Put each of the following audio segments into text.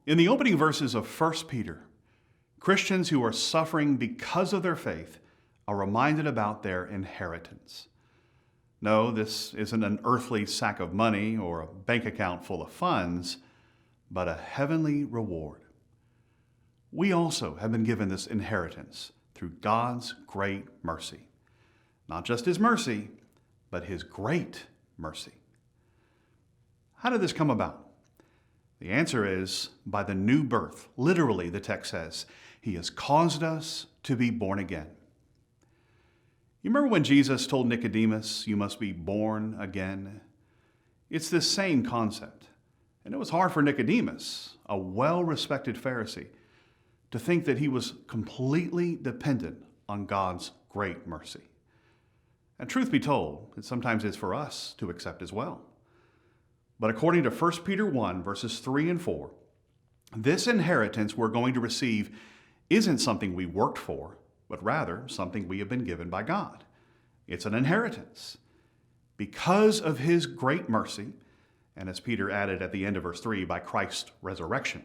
In the opening verses of 1 Peter, Christians who are suffering because of their faith are reminded about their inheritance. No, this isn't an earthly sack of money or a bank account full of funds, but a heavenly reward. We also have been given this inheritance through God's great mercy. Not just His mercy, but His great mercy. How did this come about? The answer is by the new birth. Literally, the text says, He has caused us to be born again. You remember when Jesus told Nicodemus, you must be born again? It's this same concept. And it was hard for Nicodemus, a well-respected Pharisee, to think that he was completely dependent on God's great mercy. And truth be told, it sometimes is for us to accept as well. But according to 1 Peter 1, verses 3 and 4, this inheritance we're going to receive isn't something we worked for, but rather something we have been given by God. It's an inheritance. Because of His great mercy, and as Peter added at the end of verse 3, by Christ's resurrection,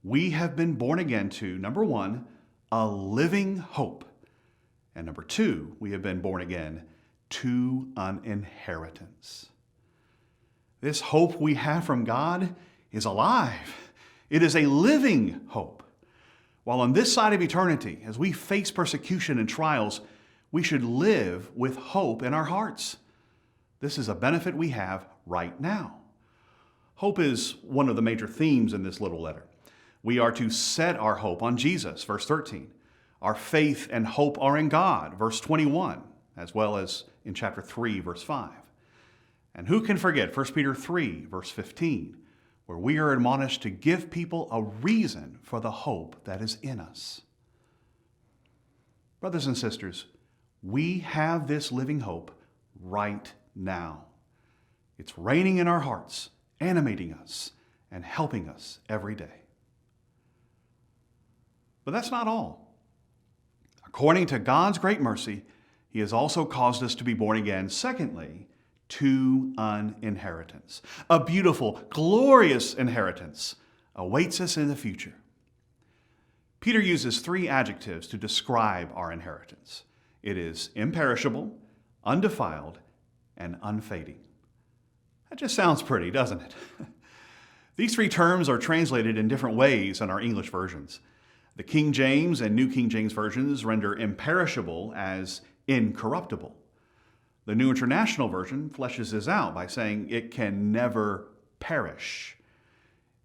we have been born again to, number one, a living hope. And number two, we have been born again to an inheritance. This hope we have from God is alive. It is a living hope. While on this side of eternity, as we face persecution and trials, we should live with hope in our hearts. This is a benefit we have right now. Hope is one of the major themes in this little letter. We are to set our hope on Jesus, verse 13. Our faith and hope are in God, verse 21, as well as in chapter 3, verse 5. And who can forget 1 Peter 3, verse 15, where we are admonished to give people a reason for the hope that is in us. Brothers and sisters, we have this living hope right now. It's reigning in our hearts, animating us, and helping us every day. But that's not all. According to God's great mercy, He has also caused us to be born again, secondly, to an inheritance. A beautiful, glorious inheritance awaits us in the future. Peter uses three adjectives to describe our inheritance. It is imperishable, undefiled, and unfading. That just sounds pretty, doesn't it? These three terms are translated in different ways in our English versions. The King James and New King James versions render imperishable as incorruptible. The New International Version fleshes this out by saying it can never perish.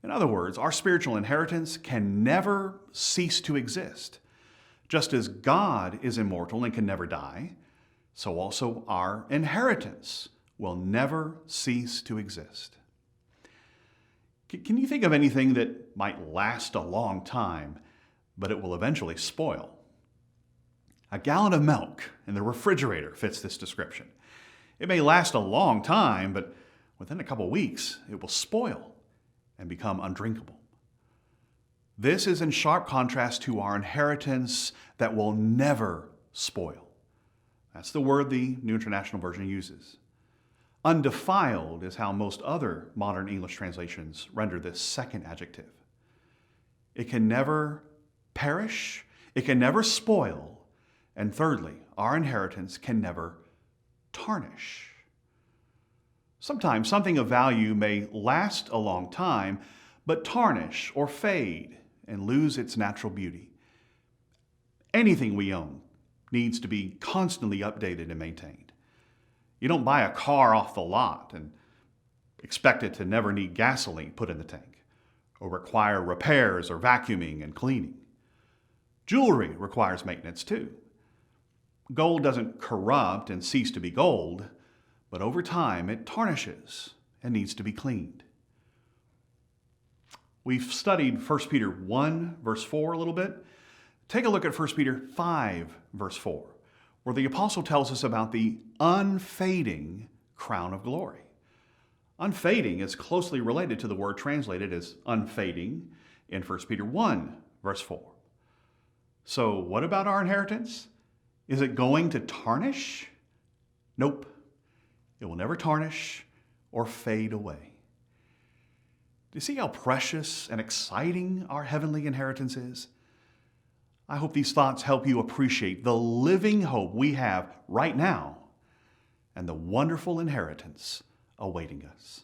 In other words, our spiritual inheritance can never cease to exist. Just as God is immortal and can never die, so also our inheritance will never cease to exist. Can you think of anything that might last a long time, but it will eventually spoil? A gallon of milk in the refrigerator fits this description. It may last a long time, but within a couple weeks, it will spoil and become undrinkable. This is in sharp contrast to our inheritance that will never spoil. That's the word the New International Version uses. Undefiled is how most other modern English translations render this second adjective. It can never perish, it can never spoil, and thirdly, our inheritance can never tarnish. Sometimes something of value may last a long time, but tarnish or fade and lose its natural beauty. Anything we own needs to be constantly updated and maintained. You don't buy a car off the lot and expect it to never need gasoline put in the tank, or require repairs or vacuuming and cleaning. Jewelry requires maintenance too. Gold doesn't corrupt and cease to be gold, but over time it tarnishes and needs to be cleaned. We've studied 1 Peter 1, verse 4 a little bit. Take a look at 1 Peter 5, verse 4, where the apostle tells us about the unfading crown of glory. Unfading is closely related to the word translated as unfading in 1 Peter 1, verse 4. So what about our inheritance? Is it going to tarnish? Nope. It will never tarnish or fade away. you see how precious and exciting our heavenly inheritance is? I hope these thoughts help you appreciate the living hope we have right now and the wonderful inheritance awaiting us.